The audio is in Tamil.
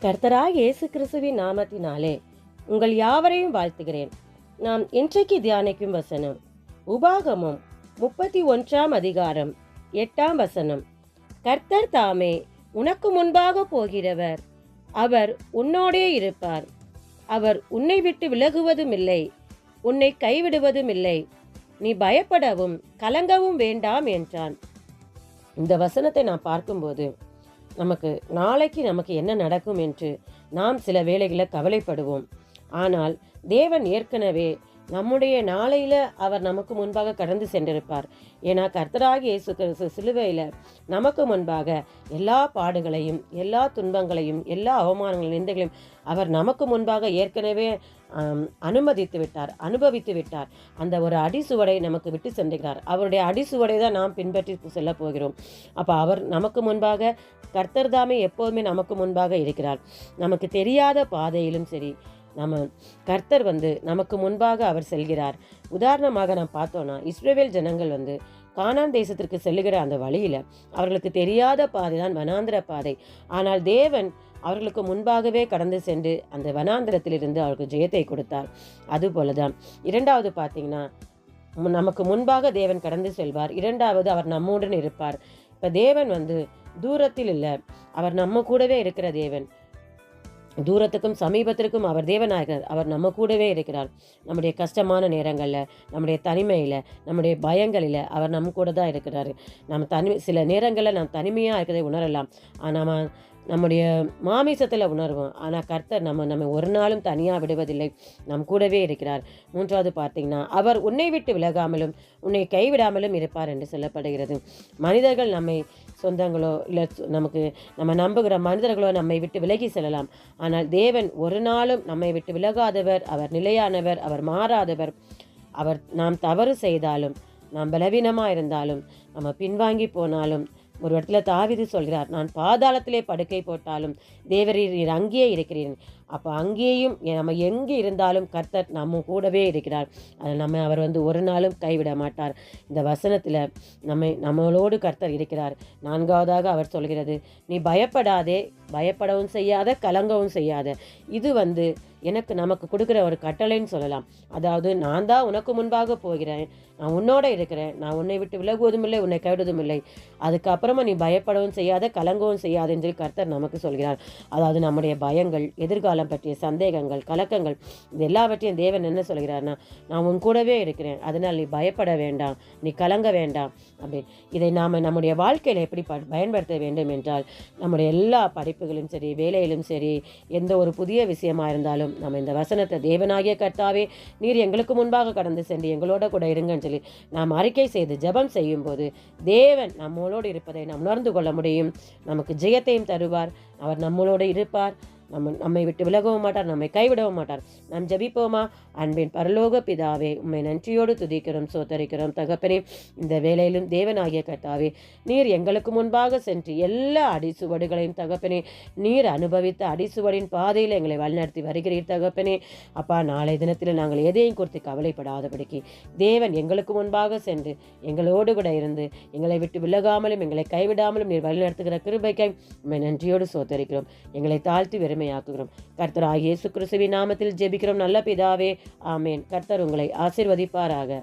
கர்த்தராகிய இயேசு கிறிஸ்துவின் நாமத்தினாலே உங்கள் யாவரையும் வாழ்த்துகிறேன். நாம் இன்றைக்கு தியானிக்கும் வசனம் உபாகமம் 31 அதிகாரம் 8 வசனம். கர்த்தர் தாமே உனக்கு முன்பாக போகிறவர், அவர் உன்னோடே இருப்பார், அவர் உன்னை விட்டு விலகுவதும் இல்லை, உன்னை கைவிடுவதும் இல்லை, நீ பயப்படவும் கலங்கவும் வேண்டாம் என்றான். இந்த வசனத்தை நான் பார்க்கும்போது நாளைக்கு நமக்கு என்ன நடக்கும் என்று நாம் சில வேளைகளில் கவலைப்படுவோம். ஆனால் தேவன் ஏற்கனவே நம்முடைய நாளையில் அவர் நமக்கு முன்பாக கடந்து சென்றிருப்பார். ஏன்னா கர்த்தராகிய இயேசு கிறிஸ்து சிலுவையில் நமக்கு முன்பாக எல்லா பாடுகளையும், எல்லா துன்பங்களையும், எல்லா அவமானங்களையும், நிந்தைகளையும் அவர் நமக்கு முன்பாக ஏற்கனவே அனுபவித்து விட்டார். அந்த ஒரு அடிசுவடை நமக்கு விட்டு சென்றுகிறார். அவருடைய அடிசுவடை தான் நாம் பின்பற்றி செல்ல போகிறோம். அப்போ அவர் நமக்கு முன்பாக, கர்த்தர் தாமே எப்போதுமே நமக்கு முன்பாக இருக்கிறார். நமக்கு தெரியாத பாதையிலும் சரி, கர்த்தர் நமக்கு முன்பாக அவர் செல்கிறார். உதாரணமாக நாம் பார்த்தோன்னா, இஸ்ரவேல் ஜனங்கள் கானான் தேசத்திற்கு செல்லுகிற அந்த வழியில் அவர்களுக்கு தெரியாத பாதை தான் வனாந்திர பாதை. ஆனால் தேவன் அவர்களுக்கு முன்பாகவே கடந்து சென்று அந்த வனாந்திரத்திலிருந்து அவருக்கு ஜெயத்தை கொடுத்தார். அதுபோல தான் இரண்டாவது பார்த்தீங்கன்னா, நமக்கு முன்பாக தேவன் கடந்து செல்வார். இரண்டாவது அவர் நம்முடன் இருப்பார். இப்போ தேவன் தூரத்தில் இல்லை, அவர் நம்ம கூடவே இருக்கிற தேவன். தூரத்துக்கும் சமீபத்திற்கும் அவர் தேவனாகிறார். அவர் நம்ம கூடவே இருக்கிறார். நம்முடைய கஷ்டமான நேரங்களில், நம்முடைய தனிமையில், நம்முடைய பயங்களில் அவர் நம்ம கூட தான் இருக்கிறார். சில நேரங்களில் நாம் தனிமையாக இருக்கிறதை உணரலாம். ஆனால் நம்முடைய மாமிசத்தில் உணர்வோம். ஆனால் கர்த்தர் நம்ம ஒரு நாளும் தனியாக விடுவதில்லை, நம் கூடவே இருக்கிறார். மூன்றாவது பார்த்தீங்கன்னா, அவர் உன்னை விட்டு விலகாமலும் உன்னை கைவிடாமலும் இருப்பார் என்று சொல்லப்படுகிறது. மனிதர்கள் நம்மை, சொந்தங்களோ இல்லை நம்ம நம்புகிற மனிதர்களோ நம்மை விட்டு விலகி செல்லலாம். ஆனால் தேவன் ஒரு நாளும் நம்மை விட்டு விலகாதவர். அவர் நிலையானவர், அவர் மாறாதவர். நாம் தவறு செய்தாலும், நாம் பலவீனமாக இருந்தாலும், நம்ம பின்வாங்கி போனாலும், ஒரு இடத்துல தாவீது சொல்கிறார், நான் பாதாளத்திலே படுக்கை போட்டாலும் தேவரீர் அங்கேயே இருக்கிறேன். அப்போ அங்கேயும் நம்ம எங்கே இருந்தாலும் கர்த்தர் நம்ம கூடவே இருக்கிறார். அதை அவர் ஒரு நாளும் கைவிட மாட்டார். இந்த வசனத்தில் நம்மளோடு கர்த்தர் இருக்கிறார். நான்காவதாக அவர் சொல்கிறது, நீ பயப்படாதே, பயப்படவும் செய்யாத, கலங்கவும் செய்யாத. இது நமக்கு கொடுக்குற ஒரு கட்டளைன்னு சொல்லலாம். அதாவது, நான் தான் உனக்கு முன்பாக போகிறேன், நான் உன்னோட இருக்கிறேன், நான் உன்னை விட்டு விலகுவதும் இல்லை, உன்னை கைவிடுவதும் இல்லை. அதுக்கப்புறமா நீ பயப்படவும் செய்யாத, கலங்கவும் செய்யாத என்று கர்த்தர் நமக்கு சொல்கிறார். அதாவது நம்முடைய பயங்கள், எதிர்காலம் பற்றிய சந்தேகங்கள், கலக்கங்கள், இது எல்லாவற்றையும் தேவன் என்ன சொல்கிறார்னா, நான் உன் கூடவே இருக்கிறேன், அதனால் நீ பயப்பட வேண்டாம், நீ கலங்க வேண்டாம் அப்படின்னு. இதை நாம் நம்முடைய வாழ்க்கையில் எப்படி பயன்படுத்த வேண்டும் என்றால், நம்முடைய எல்லா படிப்புகளும் சரி, வேலையிலும் சரி, எந்த ஒரு புதிய விஷயமா இருந்தாலும் நம்ம இந்த வசனத்தை, தேவனாகிய கர்த்தாவே நீர் எங்களுக்கு முன்பாக கடந்து சென்று எங்களோட கூட இருங்கன்னு சொல்லி நாம் அறிக்கை செய்து ஜெபம் செய்யும் போது தேவன் நம்மளோடு இருப்பதை நாம் உணர்ந்து கொள்ள முடியும். நமக்கு ஜெயத்தையும் தருவார். அவர் நம்மளோடு இருப்பார். நம்மை விட்டு விலகவும் மாட்டார், நம்மை கைவிடவும் மாட்டார். நாம் ஜெபிப்போமா? அன்பின் பரலோக பிதாவே, உம்மை நன்றியோடு துதிக்கிறோம், சோதரிக்கிறோம். தகப்பனே, இந்த வேளையிலும் தேவனாகிய கர்த்தாவே நீர் எங்களுக்கு முன்பாக சென்று எல்லா அடிசுவடுகளையும் தகப்பனே, நீர் அனுபவித்த அடிசுவடின் பாதையில் எங்களை வழிநடத்தி வருகிறீர் தகப்பனே. அப்பா, நாளை தினத்தில் நாங்கள் எதையும் குறித்து கவலைப்படாதபடிக்கு தேவன் எங்களுக்கு முன்பாக சென்று எங்களோடு கூட இருந்து எங்களை விட்டு விலகாமலும் எங்களை கைவிடாமலும் நீர் வழிநடத்துகிற கிருபைக்கை உம்மை நன்றியோடு சோதரிக்கிறோம். எங்களை தாழ்த்தி வெறுமையாக்குகிறோம். கர்த்தராகிய இயேசு கிறிஸ்துவின் நாமத்தில் ஜெபிக்கிறோம் நல்ல பிதாவே, ஆமேன். கர்த்தர் உங்களை ஆசீர்வதிப்பாராக.